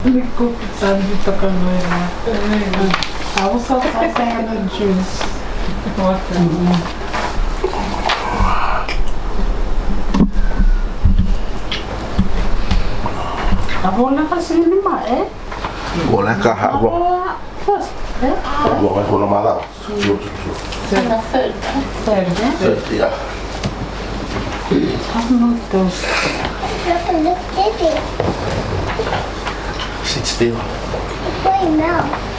Ficou sabe de tocar noiva. I was so saying the juice. Boleh kasih ini mak Bolehkah aku? Boleh kalau malam. Ya. Sit still.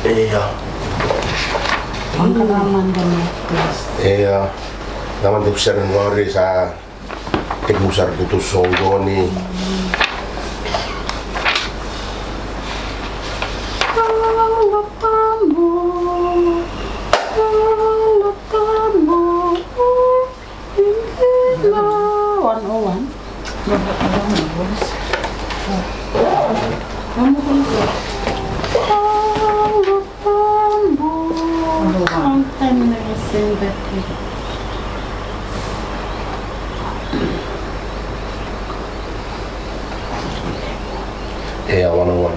Iya. Iya. Naman di besar ngori sa tigusar gitu songgoni. Iya, 101.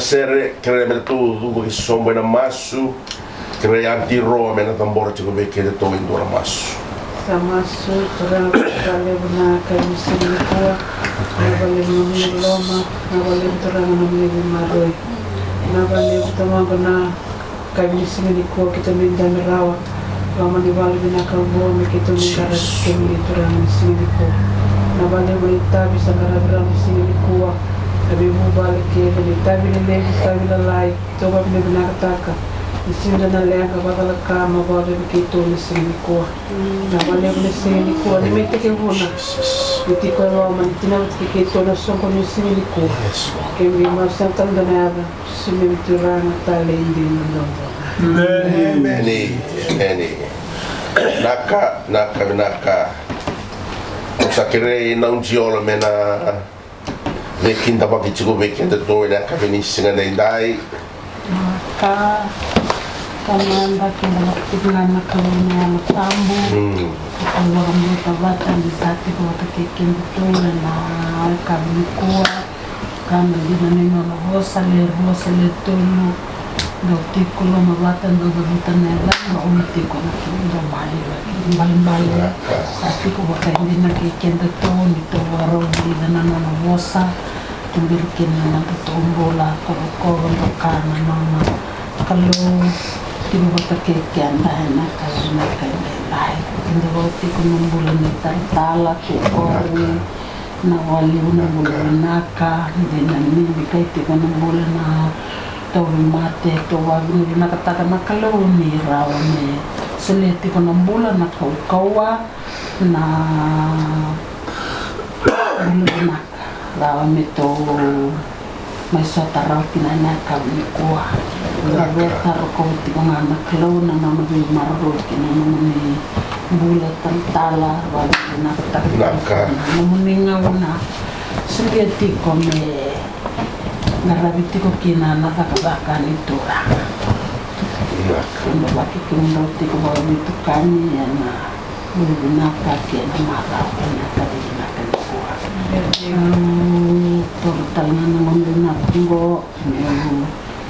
Sere kere tu bagi sombo na masu kere anti ro mena tambor chico be kere to indora masu Samasu kurang kali benar kami sini kuah, nabalik mengambil loma, nabalik terang mengambil maroi, nabalik utama benar kami sini kuah kita minta merawat, lama dibalik benar kalbo kita mengkarat kami terang sini kuah, nabalik berita bisa karat berang sini kuah, kami bubalik kaya ni tabi ni levi tabi na lai toba ni binakataka isinda na lea kapatala kama bawda bikito ni sinikuwa na wale ni sinikuwa ni may tikihuna iti ko roma ni tinawit kikito na songko ni sinikuwa kaya may masang tanda na yaba sumintura na tali hindi na lombo Many. Naka. Sa kire nang jiolo mena kinda pa kichigo kinda to ina ka finishinga na indai kamanda kinda makitignan na kalina na tambo ang mga mga bata ni dati ko matakikin to na kabikuwa kama dina nino na rosa le tulu Dokti ko lo mabatan do gabutan na lang maumiti ko na kindo bali ati ko baka hindi nakikenda to nito waro hindi na nanawosa tumbirikin na ng totoong bola ko kana mga kalo tibo baka kikyan dahil na kayo hindi bauti ko ng bulan ni tala kukori na waliw na bulan naka hindi na nibigay tiko ng bulan na tau mate to wagnu na kataka na kalau ni rawa ni seleti ko ng bulan na kaukawa na na rawa mi to may sota raw kinanaka ni kuha nabeta ko ti ko nga na kalau na nabi marro kinano ni bulat tala wala na kataka na muninga una seleti ko me narabiti ko kina nakakabaka nito kung baki kinauti ko ba dito kanya na binaka kaya na maraw kanya na kanikuha total na naman binako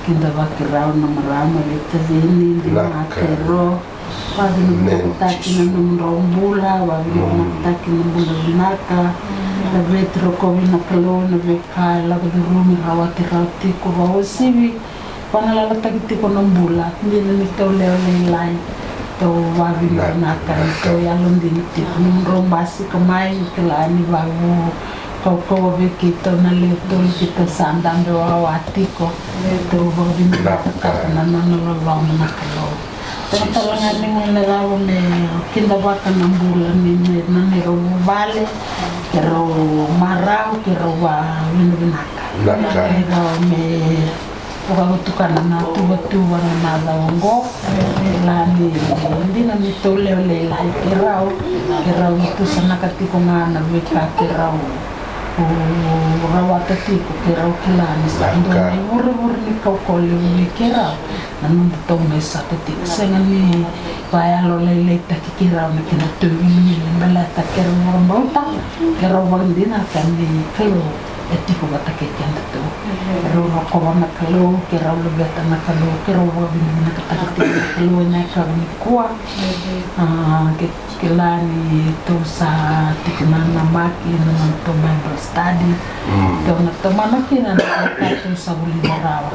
kinda baki raw na marama dito zini di makero wag nakataki na naman raw bula wag nakataki na bula binaka na vetro ko binakalo na veka lago di rumi rawati ko bawa siwi panalalagtagiti ko ng bula hindi na nito leo laylay to wabi binaka to yalong din ito nung rombasi kamay kalani bago kau vekito na leto kita sandang rawati ko to bago binaka na nanololong na nakalo talaga nga nagawa may kindawakan ng bulan ni naniro bale pero maraw pero binaka nagawa may pagatukan na tuwa na nadawanggo lani hindi na nito lele kiraw ito sa nakatiko nga nabika kiraw rawatati ko kiraw kilani sa doon uri ni kaukoli ni kiraw nanundito may sa tatik sa nga ni bayalo lele takikiraw na kinatuwing nilang balata kiraw marambauta kiraw wang din akan ni kalo eti ko batakikyan ito pero ako ba nakalo kiraw lugatan nakalo kiraw wang nakatakitin nakalo na ikaw ni kuwa kilani ito sa tikman na maki naman ito Bible study ito nagtamanakin na nakakato sa Bolivarawa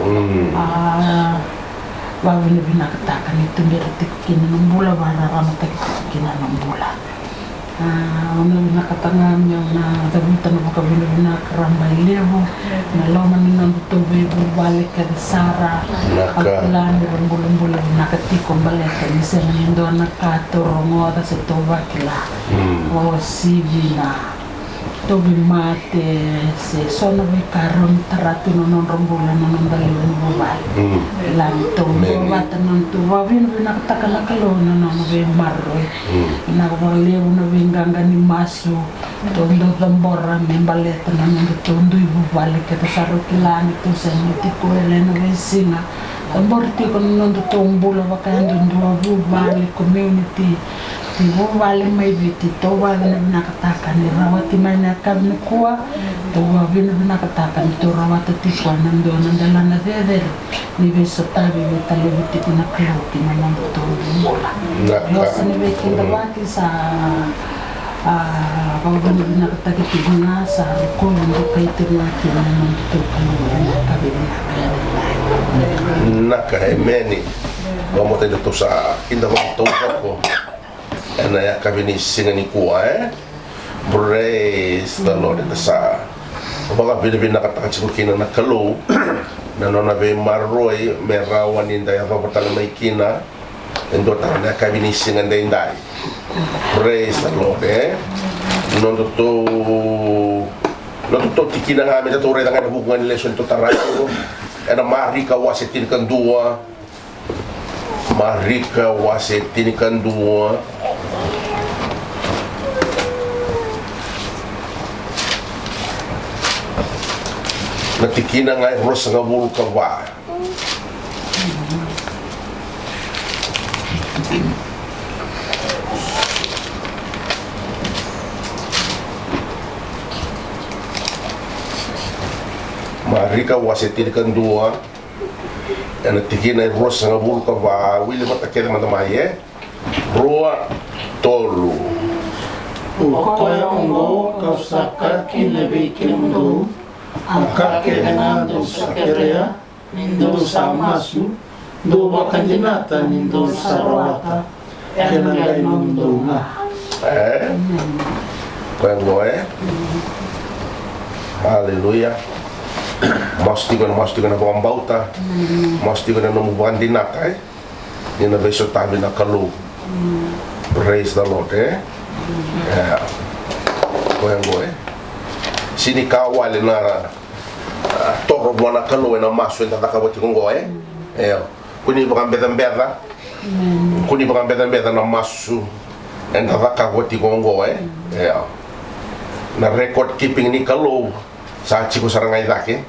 bago na binakatakan ito meriti ko kinanong bula mararamatag ito kinanong bula nakatangam yung nagabutan na baka binakarambay levo nalaman nyo ng ito balik ka Sara pagkilan ng bulan-bulan nakatikong balik ka isa na yun doon nakaturungo kasi ito bakila o sivi na ito bimate si sono karon taratu nonon rombulan nonon daliwan bubal ilan ito bubatan ng tuwa binakatakan na kalona nonon bimarroy nakabaliw na binganga ni maso tondo tambora membaleta nonon tondo ibubalik ito sa rukilan ito sa nitiko elena vesinga tamborti ko nonon tumbula bakayan doon bubalik community Tibo wale may biti to wale na binakatakan ni rawati may nakab na kuwa to wabi na binakatakan ito rawati tikwa nandoon ang dala na deder ni beso tabi betali biti pinakluki na nang ito mula yosa ni bekin dawati sa pagbago na binakatakit na sa rukong hindi kayo tinwaki na nang ito kanuwa na kabili na kaya naka-emeni Vamos tayo dito sa indawang tawag ko na kami ni singa ni kuwa Praise the Lord sa Baka bin nakatakan si kina na kalo na nona be maroi merawan inda ya patala may kina endo tanda kabinisingan dai. Praise the Lord, non to tikina nga meta to reda nga hubungan lesson to tarayo ana marika wasetin kan dua natikina nga ros nga bulu ka wa marika wasetin kan dua ana tikina ros nga bulu ka wa wili matakere mandamaye roa tolu Ukoyongo kausakaki nebikindo akake enando sakerea nindo samasu do bakandinata nindo sarawata enangai nondo na Kwengo haleluya masti gonna bombauta masti gonna no bandinata nina beso tabi na kalu praise the Lord Kwengo sini kawale na toro bona kalu na maso enta takaboti kongo kuni bakambeda na maso enta takaboti kongo na record keeping ni kalu sa chico sarangai dake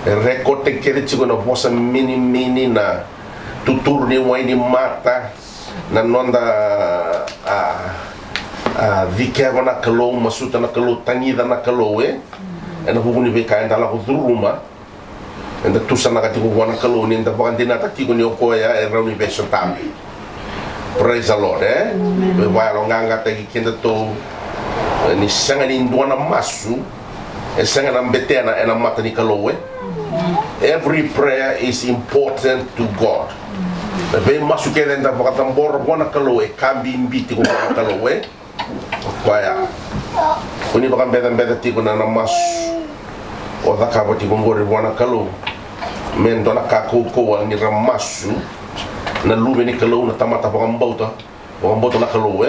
record te kere chico na bosa mini na tutur ni waini mata na nonda vikeva na kalu masuta na kalu tangida na kalu na hukuni beka enda la huduruma enda tusa na kati kuwana kalu ni enda bakandina takiko ni okoya rauni beso tambi praise the Lord wa longa tagi kenda to ni sanga ni ndwana masu sanga na mbetena ena mata ni kalu every prayer is important to God be masu kenda enda bakatambor wana kalu kambi mbiti kuwana kalu kwaya kuni bakambeda tiko na mas o dakabo tiko ngori wana kalu men dona kako ko ni ramasu na lube ni kalu na tamata bakambauta na kalu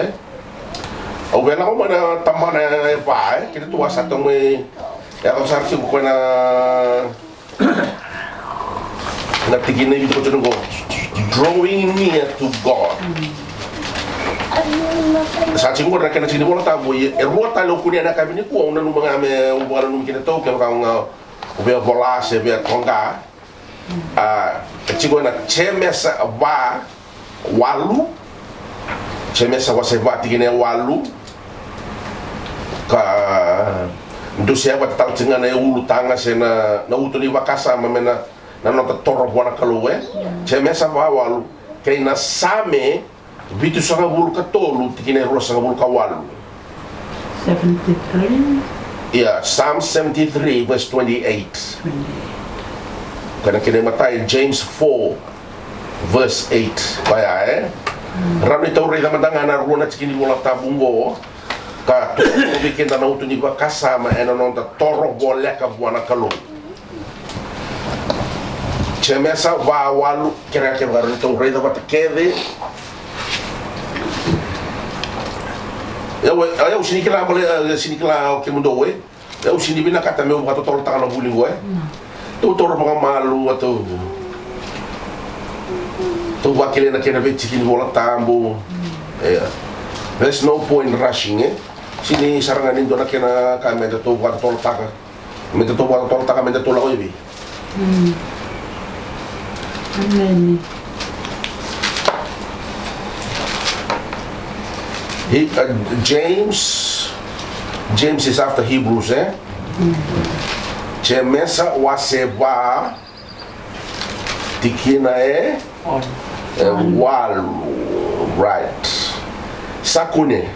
o vela ko mana tamana pa kita tu asa tome ya ko sarti ko na tigina yu ko tungo drawing near to God sa chingo ra kana chini bola tabu e rota lo kunia na kabini ko una numa ngame ubala num kina to ke ka nga ube bola se be tonga chingo na chemesa ba walu chemesa wase ba tigine walu ka ndusia ba tal tinga na ulu tanga se na utuli wakasa mamena na nota toro bona kaluwe chemesa ba walu kay na same Bitu sanga bulu ka tolu tikine rosa bulu ka walu 73 Psalm 73 verse 28 kana kene matai James 4 verse 8 kaya rami tau rei damandanga na ruana tikini bola tabungo ka tu bikin na utu ni ba kasama ena nonta toro bola ka buana kalu chemesa va walu kera ke rami tau rei damata kede ya usini kila ke mundo ya usini bina kata me buka toro tanga buli tu toro mga malu atau tu wakile na kena betikin bola tambo there's no point rushing sini sarangan indo na kena kame to buka toro tanga me to buka toro tanga me to la oibi amen James is after Hebrews Chemesa waseba tikina walu right sakune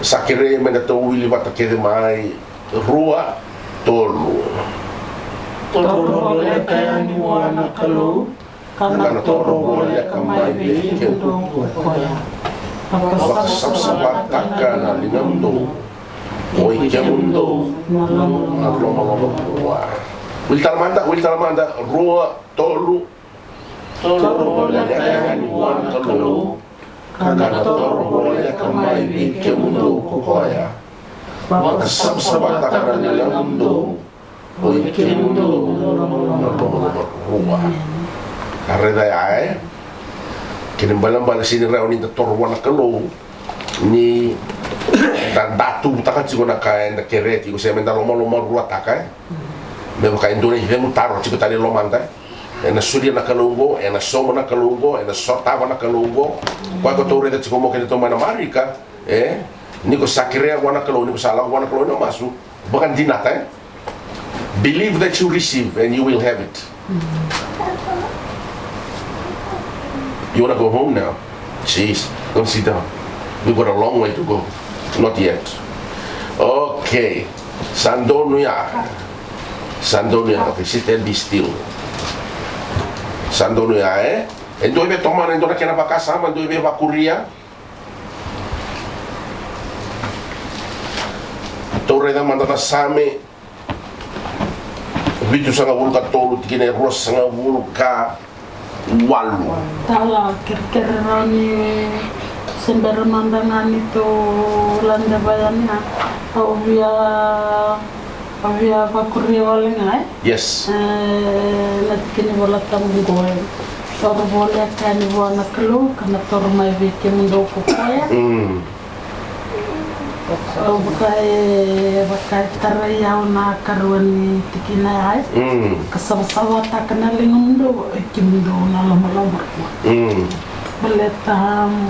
sakere mena to wili bata kede mai rua tolu Toro kaya ni wana kalu kana toro kamai be kendo koya Bakasabsabak na linamdo Oi ke mundo loma rua. Wil talamanda rua tolu boleh kan wan kalu kana toro boleh kamai bi ke mundo koya. Maka sabsabat takkan dalam mundo. Oi ke mundo loma rua. Karena ya kini balang sini rauni toro wan kalu ni dan datu takan sih guna kain da kereti saya minta loma rua takai me baka Indonesia mu taro ci tali lomanda ena suri na kalungo ena somo na kalungo ena sortava na kalungo kwa ko tore da ci ko mo ke to mana marika ni ko sakre wana kalungo ni ko sala wana kalungo masu bukan dinata believe that you receive and you will have it. You wanna go home now? Jeez, don't sit down. We got a long way to go. Not yet. Okay. Sandonuya. Okay, sit and be still. Sandonuya, Endo ibe tomar endo na kena bakasama, endo ibe bakuria. Tore da mandana same. Bitu sanga vulka tolu tikine ros sanga vulka walu. Tala kerkerani sembara mandangan itu landa bayanya avia bakuria walenga Yes. Latkini wala tamu goe toro boleh kan wana kelu kana toro mai vike mundo kokoya bakai taraya na karwani tikina ai kasama takana lingundo kimundo na lama beletam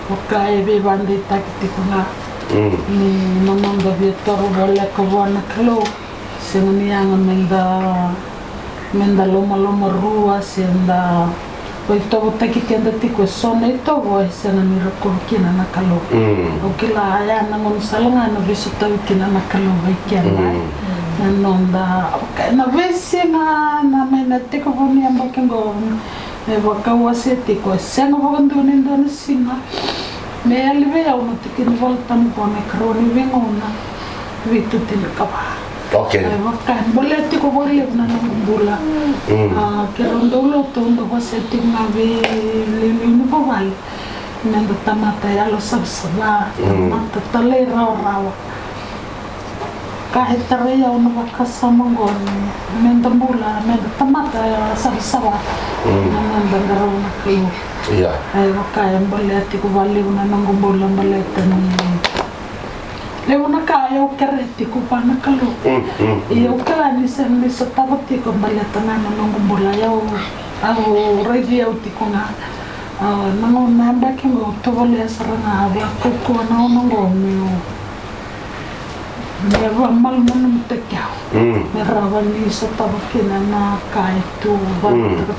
bakai be bandi takitikuna ni mamanga toro boleh kawana kelu semuni yang menda loma rua senda Oito taki kenda tiko sona ito boy sana mira ko kina nakalo. Okila aya nangon salanga na bisu tawi kina nakalo bay kena. Nanonda na vesi na mena tiko boni ambakengo. Baka wase tiko sana bogandu Indonesia. Me alive ya uno tikin volta mbone kroni vingona. Vitu tilkaba. Okay. Makan boleh tiko boleh na nambula. Kerondolo to ndo waseti ngabe lili po bal. Nando tamata ya lo sabsaba. Tamata tale raw. Kahit tareya uno bakasama ngoni. Nandambula nando tamata ya sabsaba. Nando ngaraw na kayo. Iya. Ay wakaya boleh tiko bali una nangumbula boleh tani. Lewo na kaya o kereti ko pa nakalo. Iyo kala ni sa tabati ko balata na nangumbula yaw au radio tiko nga nangon namba kingo to wala saranga ba ko na nango mo. Never mal munum tekyaw. Merawan ni sa tabati na kaya to ba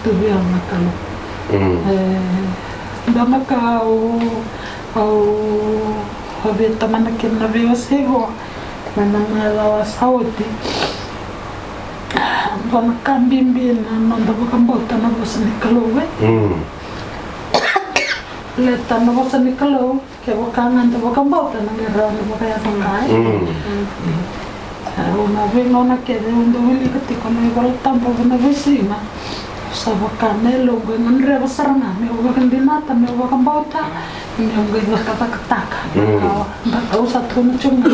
to biya nakalo. Dama ka au Habita manakin na viwasigo manangalawa sauti panakambimbin nanda bakambota na bosa ni kalowe leta na bosa ni kalowe kaya wakangan na bakambota na ngira na bakaya tangkay una vingo na kaya undo wili katiko na iwalatampa na visima sa wakanelo gangan reba sarana may wakan dinata may wakan bauta yung gaya katakataka baka usat ko na chunga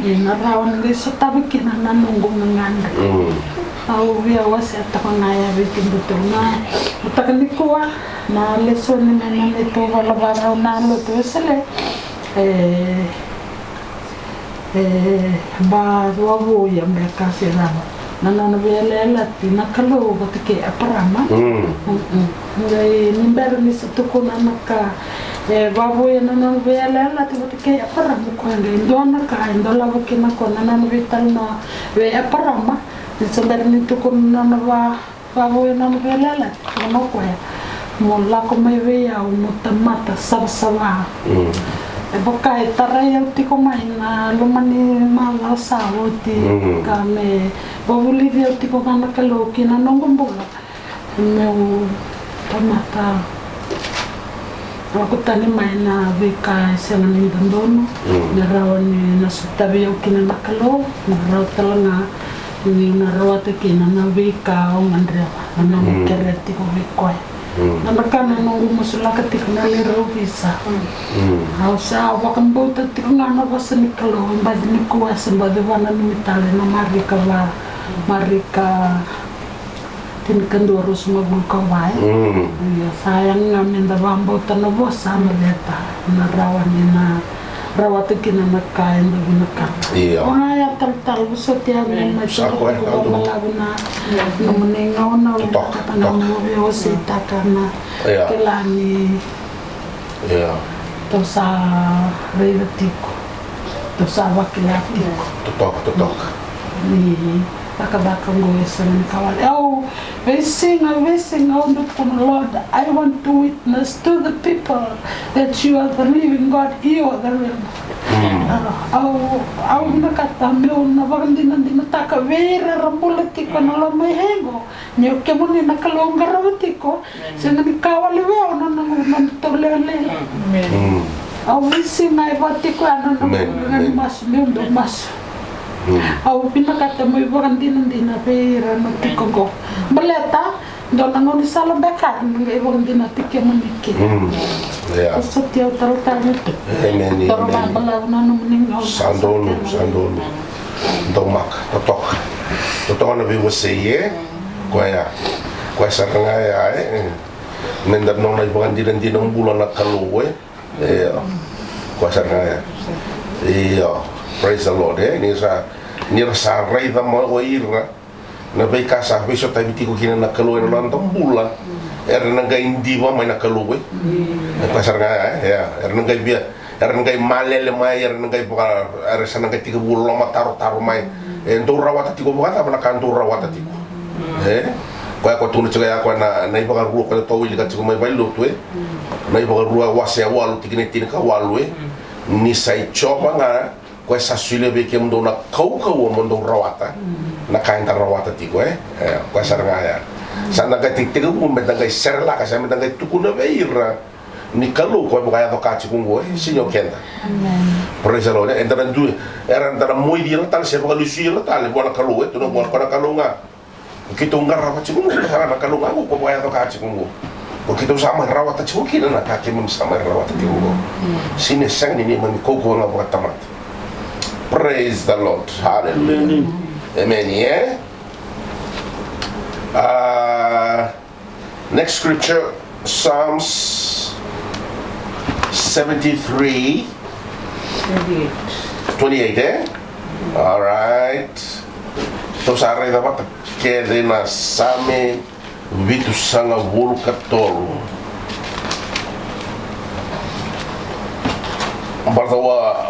narawan gaya sa tabi kinananunggong nganga au via wasi at ako ngaya bitin buto na utakan ko na lesson ni nanan ito walabaraw na luto sila ba wawo yung beka sirama nananabela tinakalo batike aparama ngai nimber ni satuko nanaka babu ya nananabela batike aparama ko ngai ndona ka ndola bakina ko nananabital na we aparama nisamber ni tuko nanaba babu ya nananabela no ko ya mola ko mai we ya mutamata sabsaba Bokai taraya tiko mai na lumani mala sawoti kame bobuli dia tiko kana kaloki na nongombola meu tamata Aku tani mai na vika senga ni dandono, na rawa ni na sutabi au kina na kalo, na rawa talanga ni na rawa te kina na vika au ngandrewa, na kereti ko vikoi. Na makana nungu musulaka tiko na lera visa. Au sa wakan bauta tiko ngana wasa ni kalo, mbadi ni kuwasa mbadi wana ni mitale na marika tinkan dua harus magul kawai. Sayang ngamin da bambo tanah bos sama leta na rawat kina na kain da binaka. Wah ya tal busot ya na Sako ko malaguna na menengau na kata na mo biosita kana kelani. To sa revetiko. To sa wakilatiko. Totok. Ni bakang gue senang kawal. Oh, blessing, oh Lord, I want to witness to the people that you are the living God, you are the real God. Au nakata meu na bagandina dina taka vera rambulati ko na lamay hengo. Nyo kemuni nakalonga rawatiko. Senang kawal weo na tolele. Au blessing ay batiko ano na mas meu do mas. Au pinakata mo ibukan din na pera no tikogo. Baleta do nangoni sala bekar ngai ibukan din na tikya maniki. So tiyo tarutar nito. Amen. Taro balaw na no meningaw. Sandolo. Domak, totok. Totok na biwa siye. Kwa saranga ya mendar no na ibukan din ng bulan na kaluwe. Kwa saranga ya. Praise the Lord. Ni sa rai da mo ira na bai kasa biso tayo tiko kina na kaluwe na nantong bula na indi ba may na kaluwe pasar nga na bia na malele may na buka sa na tiko bulo mataro may ento rawata tiko buka ta na kanto rawata tiko kaya ko tunu tsaya ko na iba ruwa ko to wili ka tiko may bailo to na iba ruwa wase walu tikine ka walu ni sai chopa nga ko sa sule be kem do na kau mondo rawata na kain tar rawata ti ko ko sa nga ya sana ka tiktigo mo medanga serla ka sa medanga tukuna be ira ni kalu ko ba ya to ka ti kungo sinyo kenda Amen. Praise the Lord. Endara du era ndara moi dira tal se ba lucia tal bona kalu to no bona kalu nga kito ngara pa ti kungo na kalu nga ko ba ya to ka ti kungo ko kito sama rawata ti kungo na ka ti mo sama rawata ti kungo sine sang ni man ko nga ba tamat. Praise the Lord. Hallelujah. Amen. Yeah. Next scripture, Psalms 73. 28. All right. To sa rin dapat kede na same vitu sanga wulu katolu.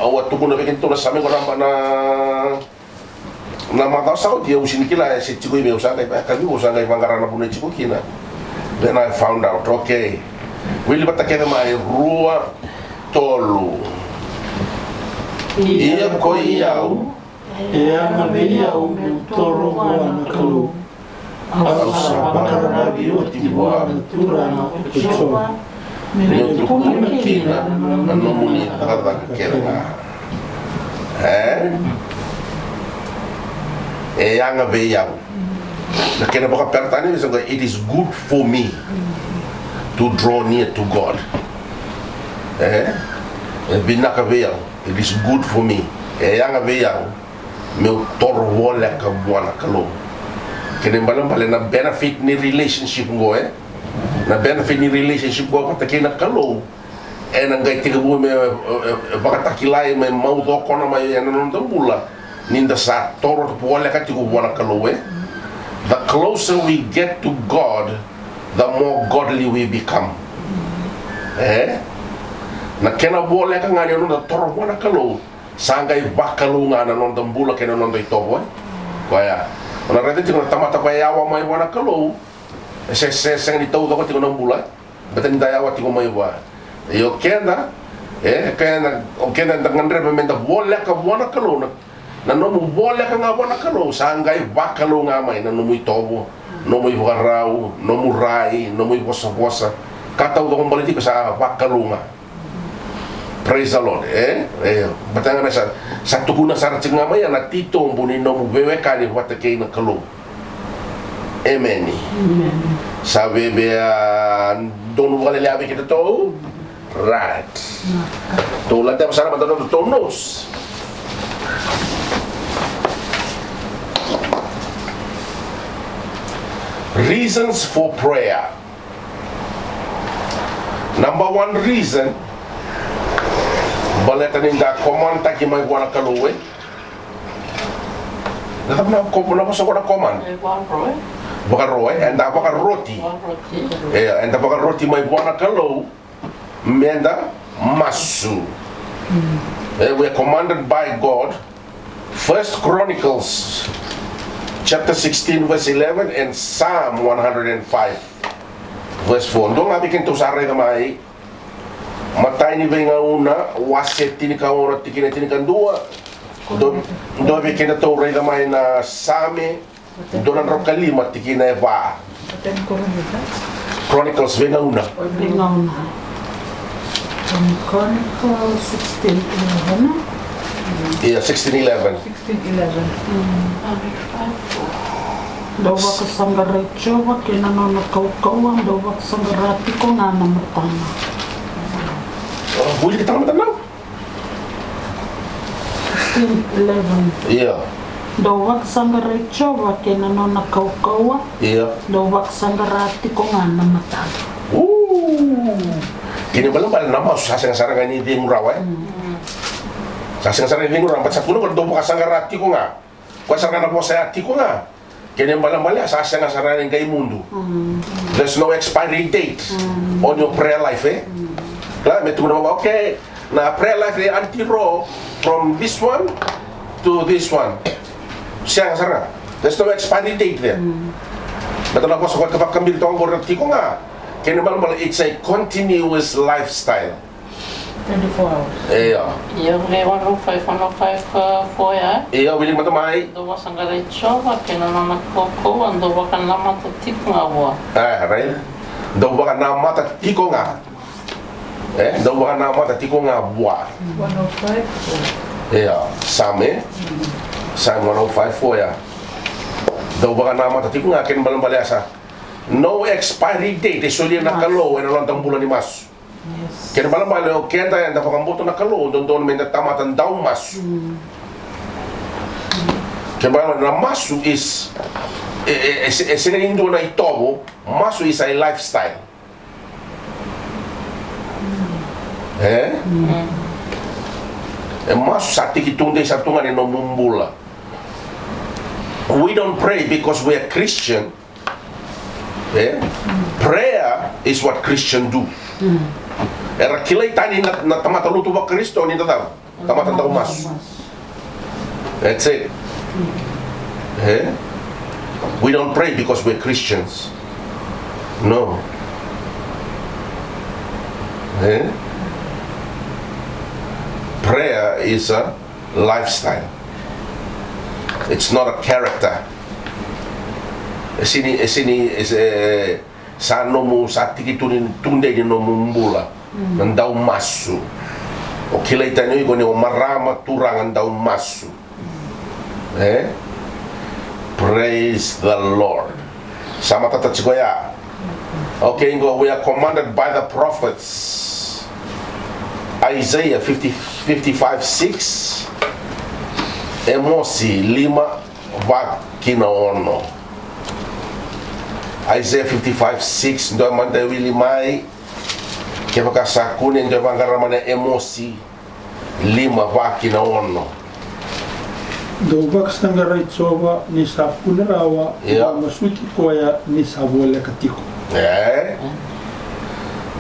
Awa tuku na bikin tulas sami ko na mata sa dia usin kila si chiku me usanga kami usanga mangara na bune chiku kina. Then I found out, okay, wili batakena mai rua tolu. Iya ko iau. Iya ngabiyau toro wana kalu. Au sabara na biyo tibwa tura na kuchoa. Kuna kina anomuni kada kela. Yanga be yau. Na kena baka pertani misalnya it is good for me to draw near to God. Binaka be yau. It is good for me. Yanga be yau. Meu toro wala ka buana kalo. Kena balang bale na benefit ni relationship ngo na benefit ni relationship ko pa takina kalo ang gay tiga mo me baka takilay may maudo ko na may ano nung bula ninda sa toro to wala ka tigo buana kalo the closer we get to God the more godly we become na kena wala ka nga nung toro buana kalo sangay bakalo nga na nung bula kena nung ito kaya na rete tigo na tamata kaya yawa may buana kalo sang ditaw ko tingo ng bulan batan daya wat tingo may wa yo kenda kenda ngandre memenda wala ka wana kalo na no mo wala ka nga wana kalo sangay bakalo nga may na no mo itobo no mo iwarao no mo rai no mo ibosa Kata udah kembali di sa pakalunga. Praise the Lord. Batanga na sa tukuna sa tingama ya na tito mbuni no mubewe kani wata kay na kalu. Amen. Sabe be donu wala labi kita to. Right. To la tama sana matano to nos. Reasons for prayer. Number one reason, baleta ninda command taki mai buana kaluwe. Tetap na sa command. Baka roe, anda baka roti. Anda baka roti mai buana kalu. Menda masu. We are commanded by God. First Chronicles chapter 16 verse 11 and Psalm 105 verse 4. Ndo nga bikin to saray na mai matay ni benga una waset tini ka ora tikina tini kan dua do bikin to ray na mai na same do nan ro kalima tikina eva Chronicles benga una Chronicles 16:11. Yeah, 16:11. 16:11. Dawa ka sanggaray chowa kinano na kaukawan dawa ka sanggarati ko nga namatana. Boleh kita makan now? 16:11. Yeah. Dawa ka sanggaray chowa kinano na kaukawan Yeah. dawa ka sanggarati ko nga namatana. Kini balang nama sasang sarang ini di murawai. Sasang sarang ini murah. Baca kuno kalau dobo kasang garati ko nga. Kau sarang anak saya hati ko nga. Kini balang sasang sarang ini gay mundo. There's no expiry date on your prayer life, Lah, metu nama okay. Nah, prayer life ni anti-ro from this one to this one. Siang sarang. There's no expiry date there. Betul apa sobat kepak kambing tong berarti ko nga. Kini balang it's a continuous lifestyle. 24 hours. Iya. Yung 105 for ya. Iya, willing matamay. Doa sanggaray chowa kinano na kaukawan doa kan lama to tikngawa. Right. Daw baka namata tiko nga. Daw baka namata tiko nga buwa. 105. Iya, same. Psalm 105 ya. Daw baka namata tiko nga kin balang balasa. No expiry date. Isuli na kalo na lang bulan ni mas. Yes. Kaya balang balo kenda yan dapat kambuto na kalo don may natamatan daw mas. Kaya balang na masu is sinanindo na itobo. Masu is a lifestyle. Masu sa tikitunde sa tungan ni nomumbula. We don't pray because we are Christian. Prayer is what Christian do. Era kilay tani na tamata luto ba Kristo ni tataw. Tamata daw mas. That's it. We don't pray because we're Christians. No. Prayer is a lifestyle. It's not a character. Sini sa nomu sa tikitunin tunde ni nomu mbula nandaw masu. O kilay tanyo ko ni marama turang nandaw masu. Praise the Lord. Sama tatach ko ya. Okay, we are commanded by the prophets. Isaiah 55:6. Emosi 5 va kinaono. Isaiah 55:6 ndo manda wili mai ke bakasakuni ndo bangaramana emosi 5 va kinaono. Dovak sanggaray chowa ni sapunarawa masuti koya ni sabole katiko.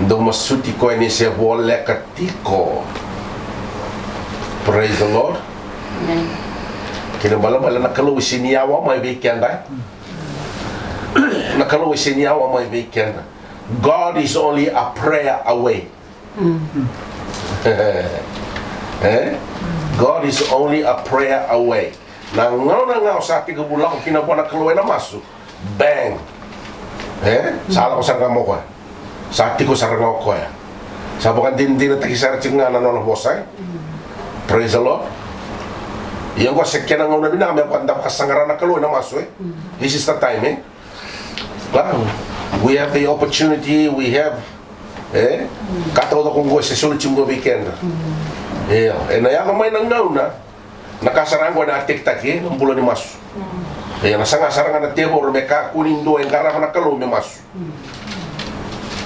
Ndo masuti koya ni sabole katiko. Praise the Lord. Kina bala nakalo isiniyawa may weekend nakalo isiniyawa may weekend. God is only a prayer away. God is only a prayer away. Nang ngao sa ating kabulang kinabuan na kaluwi na maso. Bang! Sala ko sa kamo ko. Sakti ko sarang ko ya. Sabakan din takisar cinga na nono bosai. Praise the Lord. Yang ko sekena ngona bina kami panda kasangara na kalo na maso This is the time Wow. We have the opportunity, we have kata ko kung go sa sulit weekend. Na yan may nang nauna nakasarang ko na tiktak ang bulan ni maso. Nasanga-saranga na tebor me kuning do ang karama na kalo me maso.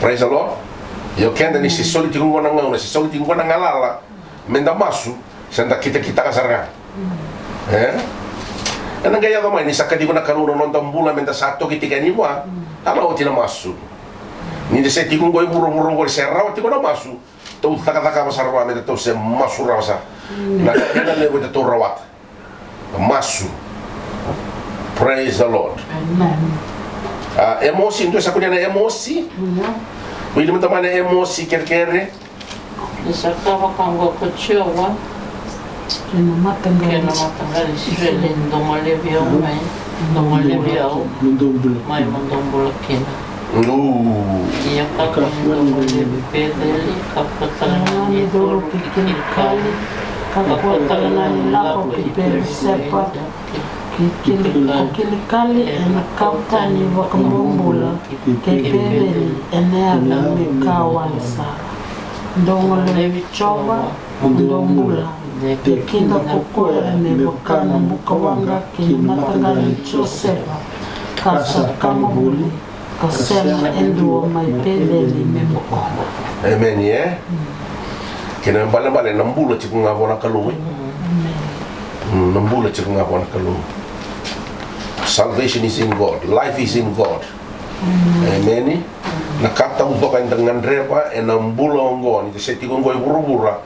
Praise the Lord. Yo kenda ni si soliti ko nang ngauna, si soliti ko nang ngalala, menda masu, sanda kita kasaranga. Nang gaya ko ni sakadi ko na karuno non tambula menda sato kitika ni mo, tama o tina masu. Ni de seti ko ngoy buro-buro ko serra o tiko na masu. To taka masarwa menda to se masu rawsa. Na kena lewo de to rawat. Masu. Praise the Lord. Amen. Emosi ndo sa kunya na emosi. Wili mo tama na emosi kerkere. Isakawa kango kuchiwa. Kena matanggal. Kena matanggal Israel ndongolevia mai. Ndongolevia mai mondombula kina. Iya kakak pedeli kapatalan ni dulu pikir kali kapatalan lapo pikir sepa kili kali ena kautani wakambumbula kepedeli ena mikawansa ndongole choba ndombula kinda kukoya ne wakana mukawanga kimatangani chosepa kasa kama buli kasema enduo mai pedeli memoko. Amen ya. Kena bala-bala nambula ciku ngabona kalu. Nambula ciku ngabona kalu. Salvation is in God. Life is in God. Amen. Nakata utoka dengan repa nambula ongo ni seti ko ngoi burubura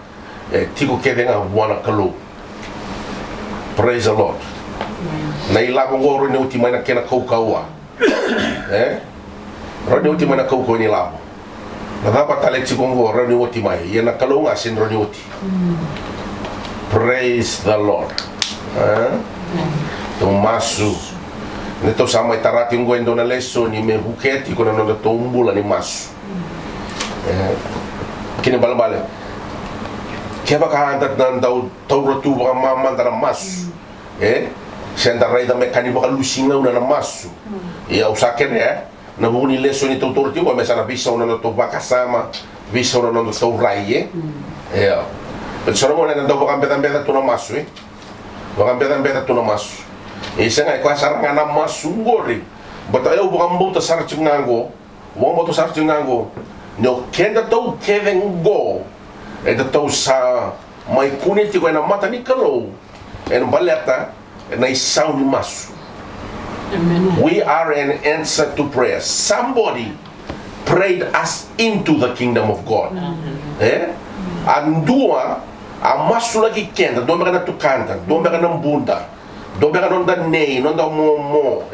tiku kedenga wana kalu. Praise the Lord. Na ila ko ngoro ni uti mana kena kau-kaua. Roni uti mana kau ni labo. Na dapat talek si kongo roni uti mai. Ia na kalau ngasin roni uti. Praise the Lord. Masu. Nito sama itarati ngo endo na leso ni me huketi ko na no tombula ni masu. Kini bala-bala. Kaya baka handat na tau rotu baka mamandara masu. Senda raida mekani baka lusinga una na masu. Ia usaken na buni leso ni tutur ti ko mesana bisa una to baka sama bisa una no to rai pero solo mo na ndo baka beta to na masu baka beta to na masu isa nga ko saranga na masu ngori bata eu baka mbuta sar chingango wo mo to sar chingango no kenda to kevin go to sa mai kuni ti ko na mata ni kalo baleta na isau ni masu. We are an answer to prayer. Somebody prayed us into the kingdom of God. Andua amasu lagi kenda, do mereka tu kanta, do mereka nambunda, do mereka nonda nei, nonda mo,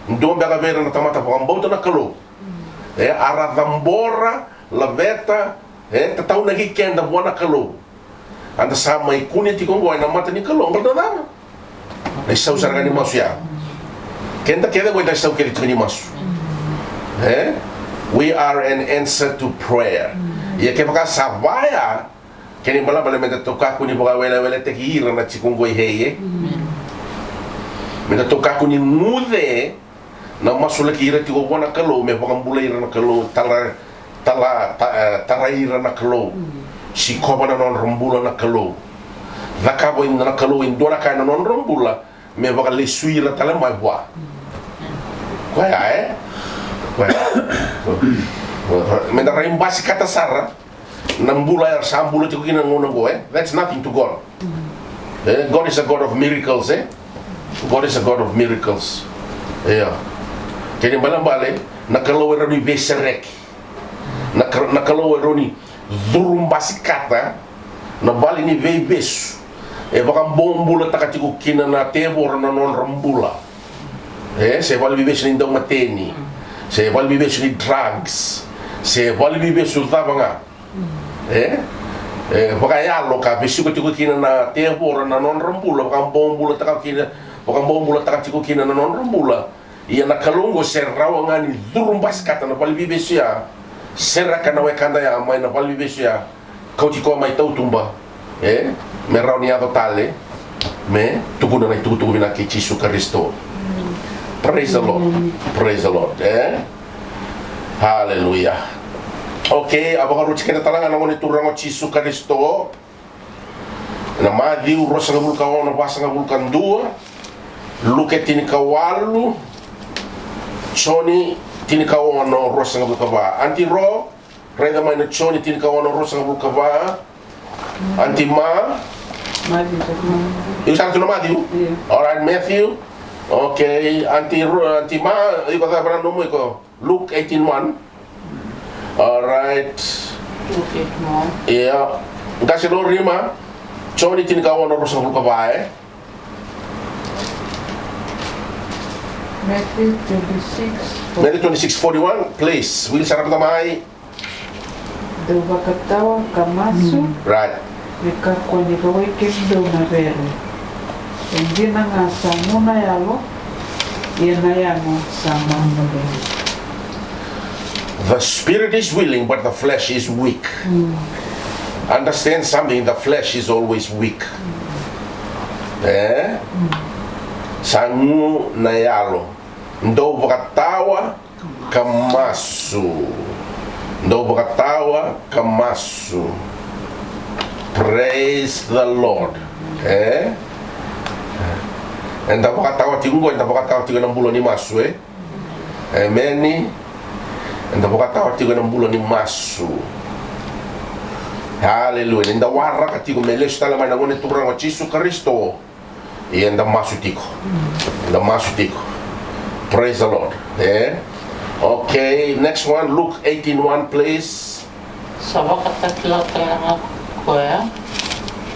do mereka vera na tamata pambauta na kalo. Aradambora, laveta, tatau lagi kenda buana kalo. Anda sama ikuni ti kongo na mata ni kalo, ngaldana. Naisau sarangani manusia. Kenda keda ko ita sauke dito ni masu. We are an answer to prayer. Ya ke baka sabaya keni bala meta toka ko ni baka wela te hira na chikungo heye. Meta toka ko ni mude na masu la hira ti ko bona kalo me baka mbula ira na kalo tala ira na kalo. Si ko bana non rombula na kalo. Zakabo in na kalo in dora kana non rombula me baka le suira tala mai bua. Kaya menda raimbasi kata sarra nambula sambula tu kina ngono go that's nothing to God. God is a God of miracles God is a God of miracles. Kaya balambale nakalo roni beserek nakalo roni durumbasi kata na bali ni vei besu baka bombula takatiku kina na tebor na non rambula. Se vuole vivere in domateni, se vuole vivere in drugs, se vuole vivere sul tabanga, pokoknya allo kape suka tiku kina na tebor na non rambula, pokoknya bombula taka kina na non rambula, iya na kalongo se rawangani durumbas kata na vuole vivere sia, sera kana we kanda ya mai na pali besia kau ti ko mai tau tumba me rauni ato tale me tukuna na tuku bina ki Jesu Kristo. Praise the Lord. Praise the Lord. Hallelujah. Okay, abang harus kita talangan ngoni turang o Jesu Kristo. Na Matthew rosa ngabul ka ono basa ngabul kan 2. Luke tini kawalu. Choni tini ka ono rosa ngabul ka ba. Anti ro rega mai na choni tini ka ono rosa ngabul ka ba. Anti ma you start to Matthew? Yeah. Alright, Matthew. Okay, anti ma iko ta para nomo iko Luke 18:1. Alright. Okay, no. Yeah. Kasi lo rima choni tin ka wono rosa ko bae. Matthew 26. Matthew 26:41, please. Will sarap tamay. Daw bakatawa kamasu. Right. Ika kwenye kaweke ndo na vero. Hindi na nga sa muna yalo. Yana yano sa mga vero. The spirit is willing, but the flesh is weak. Understand something, the flesh is always weak. Sangu na yalo. Ndo bakatawa kamasu. Ndo bakatawa kamasu. Praise the Lord. And the bakatawa tingo, and the bakatawa tingo ng bulo ni masu Amen. And the bakatawa tingo ng bulo ni masu. Hallelujah. And the wara katigo meles talaman ng ngunit turang o Jesu Kristo. And the masu tiko. The masu tiko. Praise the Lord. Okay, next one, Luke 18:1, please. Sa wakatatlata kuya,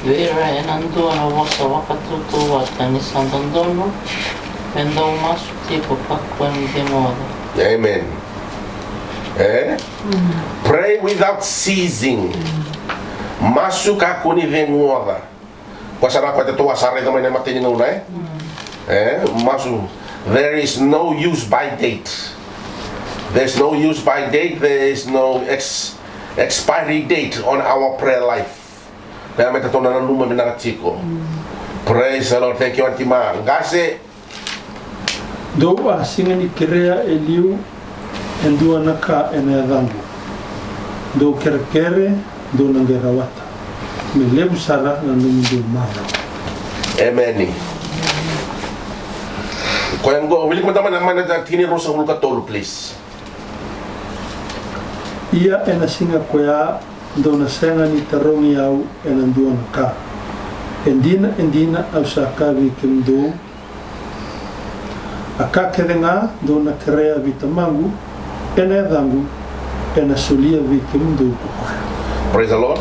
vira enando na wasa wakatutuwa kanisa ndandono, enda umasuti kupakwa mdemoda. Amen. Pray without ceasing. Masuka kuni vengoda. Pasara pa teto wasare kamay na matini nguna masu. There is no use by date. There's no use by date. There is no expiry date on our prayer life. Kaya may tatuna ng luma minakatiko. Praise the Lord. Thank you, Auntie Ma. Ngase. Do singa ni kirea eliu endua naka enadambu. Do kerkere do nangerawata. Melebu sara na nundu mara. Amen. Kaya ngo, wilik mo naman naman na tini rosa hulka tolo, please. Ia ena singa koya do na senga ni tarongi au enandua naka. Endina au sakawi kimdo. Aka kerenga do na kerea vitamangu ena dangu ena solia vi kimdo. Praise the Lord.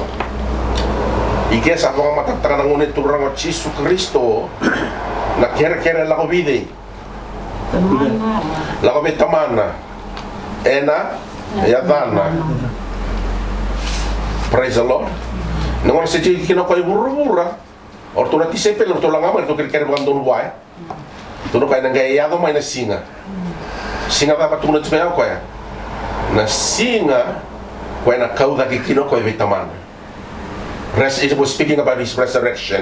Ike sa mga matataka ng ngunit turang o Jesu Kristo na kere-kere lako bide. Lako bide tamana. Ena, yadana. Praise the Lord. Nung sa Jesu kinokoy bura-bura. Or to natisipil, or to lang amar, to kere-kere bukan doon buhay. Tuno kayo nang gayado may na singa. Singa dapat tunod sa kaya ko ya. Na singa, kaya na kauda kikinokoy vitamana. It was speaking about his resurrection,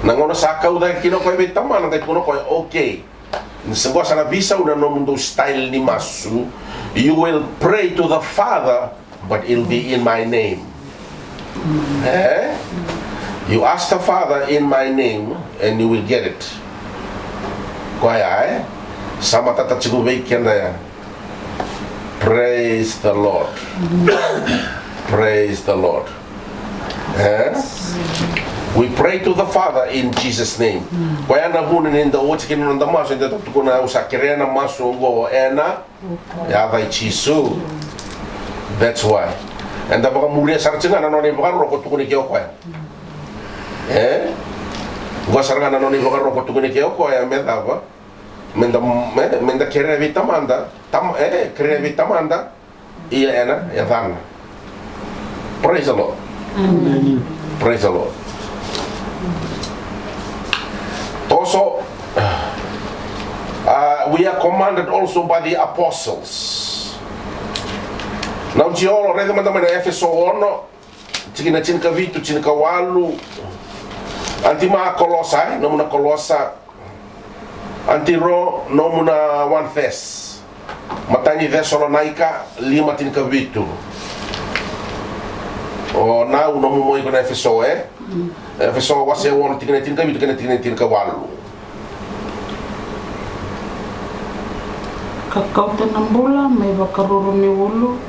Nangono sa kauda kinokoy vitamana, kaya kinokoy okay. Nasagwa sa nabisa una no mundo style ni masu, you will pray to the Father, but it'll be in my name. You ask the Father in my name, and you will get it. Kaya sama tatat sigubay kaya. Praise the Lord. Praise the Lord. We pray to the Father in Jesus' name. Kaya na bunin in the words kinunong the maso, hindi ko na usakirena maso go ena yavay Chisu. That's why. And the baka muli sa ratinga na noni baka roko tukuni kiyo kwa. Gua saranga na noni baka roko tukuni kiyo kwa menda ba. Menda kere vitamanda kere vitamanda iya ena yavana. Praise the Lord. Amen. Praise the Lord. Also, we are commanded also by the apostles. Nau jiolo re mata mana Efeso 1 tina ka vitu tina ka walu anti ma Kolosai no muna Kolosa anti ro no muna 1 Thess matani Thessalonica 5 tina ka vitu o nau no mo ko na Efeso Efeso wase 1 tina ka vitu tina ka walu kakau tenang bula mai bakaruru ni ulu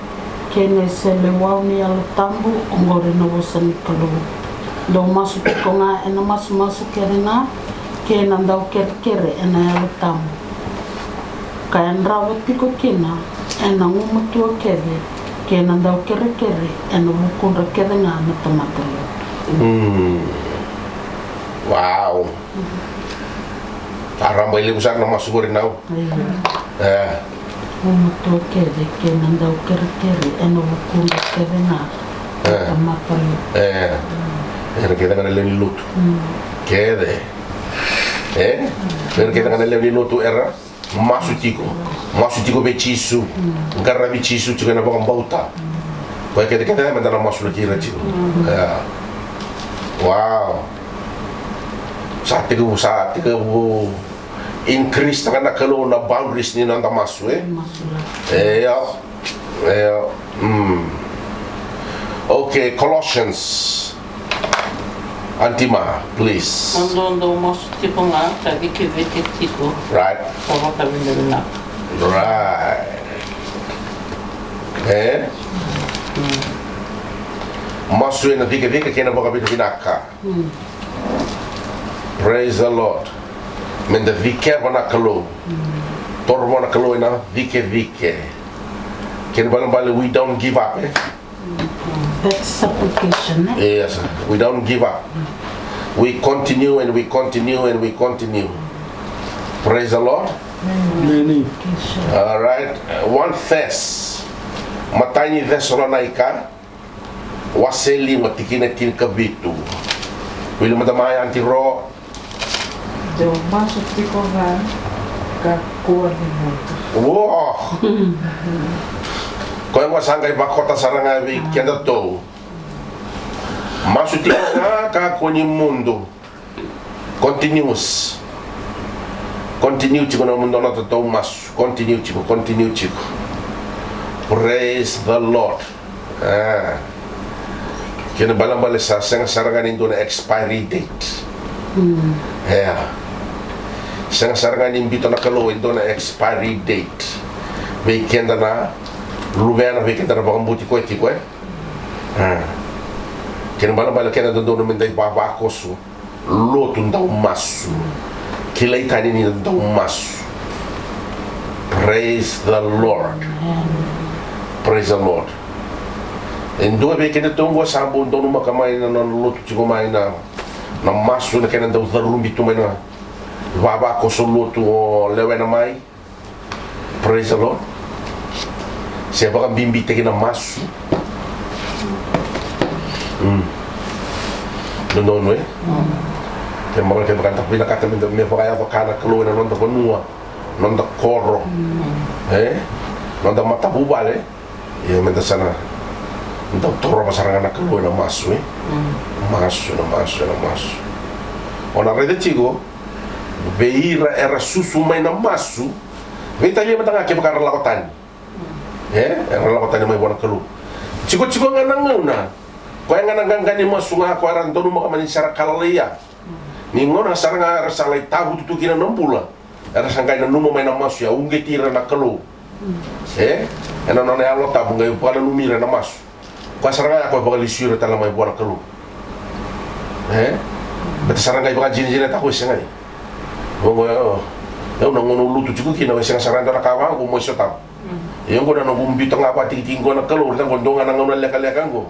kene sele wau ni ala tambu ongore na wosan kalu do masu ko nga ena masu kere na kena ndau kere ena ala tambu kayan rawe piko kena ena ngumutua kere kena ndau kere ena mukundra kere nga na tamatalo wow aramba ile usar na masu gore nau ngumutua kere ndau kere ena mukundra kere nga tamatalo era kita ngana leni lutu kede era kita ngana leni lutu era masutiko be chisu garra bi chisu chika na baka mbauta kwa kita mandana masu lukira chiku wow saat tiga increase takana kalau na boundaries ni nanda masu okay, Colossians Antima, please. Ando mas tipo nga tadi kivete tiko. Right. Sama kami na. Right. Masu na vika kena baka bitu vinaka. Praise the Lord. Menda vike wana kalo. Tor wana kalo ina vike. Kena bala we don't give up. That's supplication. Yes, we don't give up. We continue and we continue and we continue. Praise the Lord. All right. 1 Thess. Matani Thessalonica. Waseli matikina tinka bitu. Wili matamaya antiro. Do masu tiko nga ka kuwa ni moto. Wow. Kau yang sangkai bakota saranga vi kenda to. Masuk tinggal ka koni mundo. Continuous. Continue chico na mundo na to mas. Continue chico. Praise the Lord. Kena balang sa saranga nindo na expiry date. Saranga nimbito na kalo indo na expiry date. Be kenda na Lubena veke tara bakang buti ko kena bala kena dono mendai baba kosu lotu ndau masu kilai tani ni ndau masu. Praise the Lord. Praise the Lord. Endo veke na tongo sambo dono makamai na lotu chiko mai na masu na kena ndau zarumbi tu mai na baba kosu lotu o lewe na mai. Praise the Lord. Siapa kan bimbi tegina masu. Nono Yang malah kita berkata bila kata minta mefakaya fakana keluar nonda benua, nonda koro, nonda mata bubal ya minta sana, minta toro masarangan keluar masu masu. Ona rede cigo, beira era susu main masu, beita dia matang ke bakar lakotan. Era lakotan mai buat kelu. Cigo ngananguna. Kau yang nganang-nganang ni masuk aku aran tonu makamani sara kalalia. Ni ngona saranga rasalai tahu tu kina nombula. Era sangkai na numo mai na masu ya unge tira na kelu. Ena nona ya lo tabu ngai pada numira na masu. Kau saranga aku bakal isure tala mai buat kelu. Beta saranga bakal jin-jin tahu sengai. Bongo ya una ngono lutu ciku kina wes saranga na kawa aku mo sotap. Yang kau dah nunggu tengah apa tinggi na kelu dan gondongan nang ngona leka-leka nggo.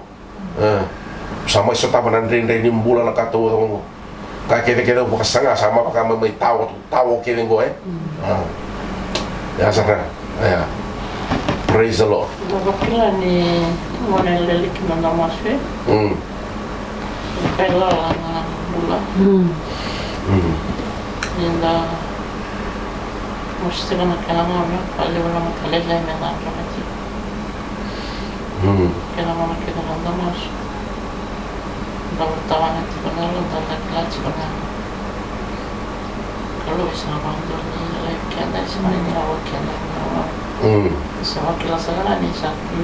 Sama sota panandring-ndring ni mbula na kato ngo. Ka kede buka sanga sama pa kama may tawo kede ngo Ya sana. Ya. Praise the Lord. Bakila ni ngone lelik na maswe. Kaya na bula. Inda mesti kana kana ngone kali wala makalala na na kamati. Kena mama kena nanda mas. Dapat tawanan di benar dan laki-laki sebenarnya. Kalau bisa bantu ni, kena sebenarnya ni awak kena. Sama kelas sekarang ni,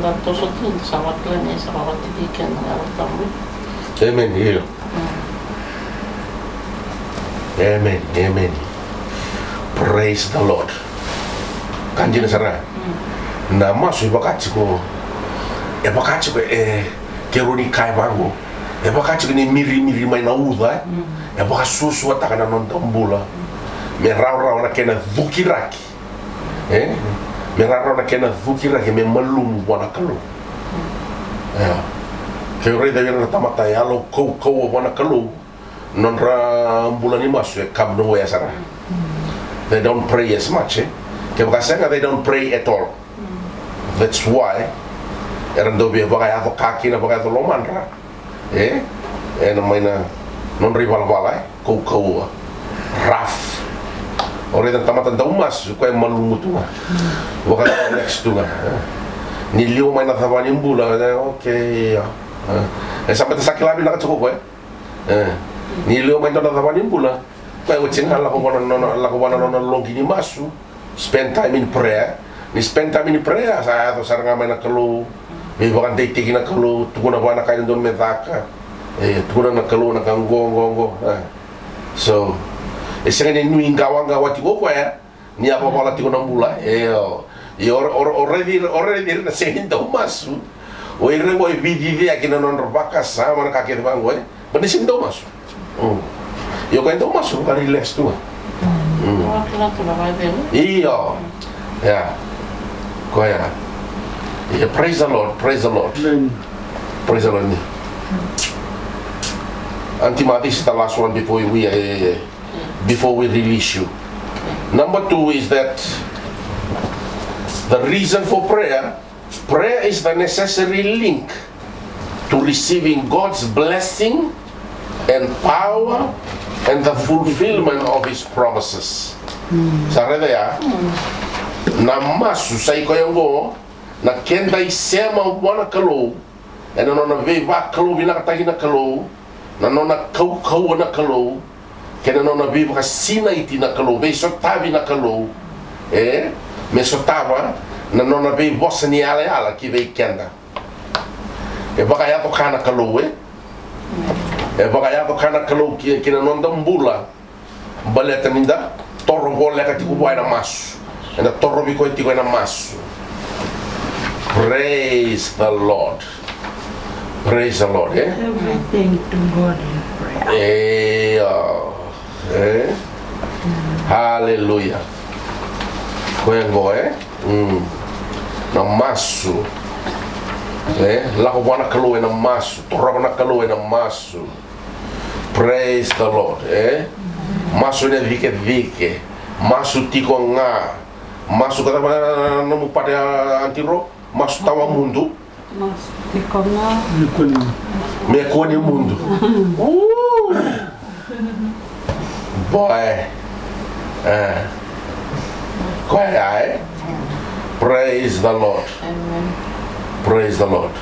dan tosok tu sama kelas ni sama waktu di kena awak tahu. Amen. Iya. Amen. Amen. Praise the Lord. Kanjeng sana. Nama sui bakachiko. Bakachiko keroni kai bango. Bakachiko ni miri mai na uda. Bakasusu atakana non tambula. Me rau na kena vukiraki. Me rau na kena vukiraki me malum wana kalu. Ke ore da na tamata ya lo ko wana kalu. Non ra bulani masu kam no ya sara. They don't pray as much. Ke bakasanga they don't pray at all. That's why erando be bakaya to kaki na bakaya to lomandra. Na maina non rival balai ko raf. Ore dan tamatan da umas ko e malumutu. Bakaya next to nga. Ni liu maina thavani mbula. Okay. Sampai sakilabi na katsuko ko ni liu maina thavani mbula. Ko uchinga la ko wana longi ni masu. Spend time in prayer. Ni spend time in prayer saya to saranga maina kalu. Ni bakan tiki na kalu tukuna bana kain don medaka. Tukuna na kalu na kangongo. So esenge ni ingawanga wati ko ya. Ni apa pala tiko na mbula. Already na sehinda umasu. O ire mo ibidi akina non robaka sama na kakit bango Benisin masu. Yo kain masu kan relax tu. Iya. Ya. Koya. Yeah, praise the Lord, praise the Lord. Praise the Lord. Antimati is the last one before we release you. Number 2 is that the reason for prayer is the necessary link to receiving God's blessing and power and the fulfillment of His promises. Sarada ya? Namasu sai koyango na kenda isema wana kalo na nona veva kalo bina katagina kalo na nona kau na kalo kena nona veva sina iti na kalo ve sotavi na kalo me sotava na nona veva bossa ni ala ki ve kenda baka ya to kana kalo baka ya to kana kalo ki na nonda mbula baleta ninda torro bolle ka tiku buai na masu na torro biko tiku na masu. Praise the Lord. Praise the Lord. Everything to God in prayer. Hallelujah. Kwengo na masu. Lako wana kalo na masu. Torra wana kalo na masu. Praise the Lord. Masu ne vike. Masu tiko nga. Masu kata namu pada antiro. Masu tawa mundo. Mas tikona Mekoni mundo. Boy. Praise the Lord. Amen. Praise the Lord.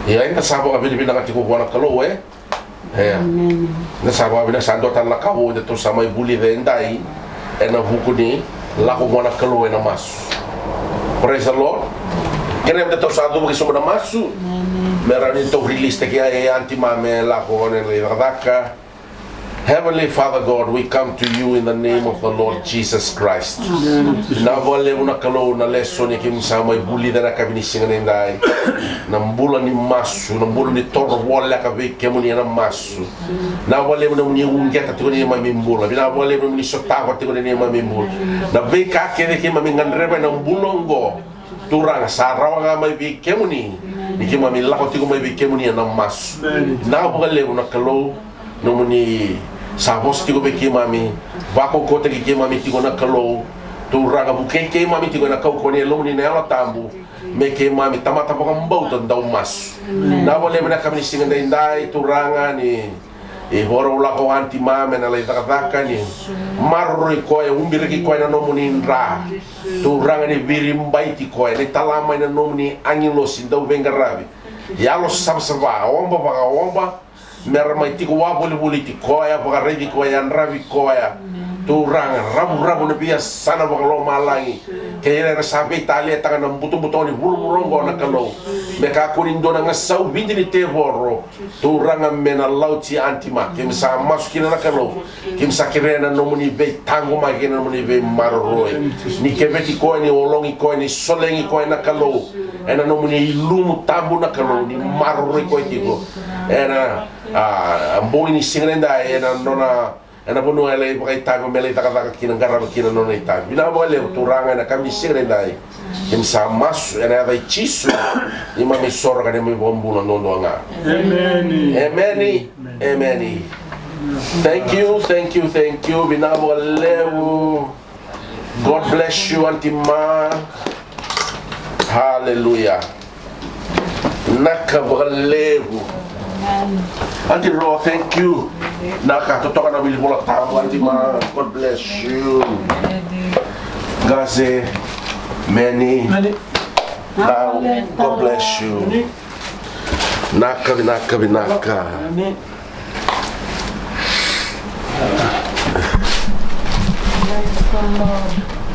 Ya ainda sabo abili bina katiko buana kalo Amen. Na sabo abina sando tan la kawo de to sama ibuli vendai ena hukuni la ko buana kalo na masu. Praise the Lord. Kena mta sadu bagi somo na masu. Merani to release te kia anti mame la ko ne radaka. Heavenly Father God, we come to you in the name of the Lord Jesus Christ. Na vale una kalo na leso ni kim sama ibuli da kabini singa ndai. Na mbula ni masu, na mbula ni toro wala ka ve kemuni na masu. Na vale una ni ungeta tu ni mami mbula. Na vale una ni sotava tu ni mami mbula. Na ve ka ke ke mami ngandreba na mbulongo. Turang sarawa mai vi kemuni. Ni kim mami la ko tu mai vi kemuni na masu. Na vale una kalo no muni sabos tigo be mami bako kota ki mami tigo na kalo tu raga buke ke mami tigo na kau koni lo ni na tambu me ke mami tamata pa kambau tan dau mas na wale na kami singa ndai tu ranga ni E horo la ko anti mame na le takataka ni marro ko e umbire ki ko na nomuni ra tu ranga ni biri mbaiti ko e talama na nomuni angelo sinda vengarabi ya lo sabsaba omba mer mai ti ko wa boli ti ko ya ba revi ko ya ravi ko ya tu ranga rabu na bia sana ba lo malangi ke era sabe Italia tanga na buto ni burongo na kalo me ka ko ni ndona nga sau bindi ni te borro tu ranga mena lauti antima ke msa maskina na kalo ke msa kirena no muni be tango ma ke no muni be marro ni ke beti ko ni olongi ko ni solengi ko na kalo ena no muni lumu tambu na kalo ni marro ko tiko ena mboni ni singrenda ena nona ana bono ele pakai tago mele taka kina garaba kina nona ita bina bole turanga na kami sire dai im samas ana vai chisu ima mi soro kana mi bombu no nga amen. Thank you bina bole. God bless you antima. Hallelujah. Nakabalevu. Auntie Ro, thank you. Nakatotoka na bilbola tamu Auntie Ma. God bless you. Gaze, many. Now, God bless you. Naka. Praise the Lord.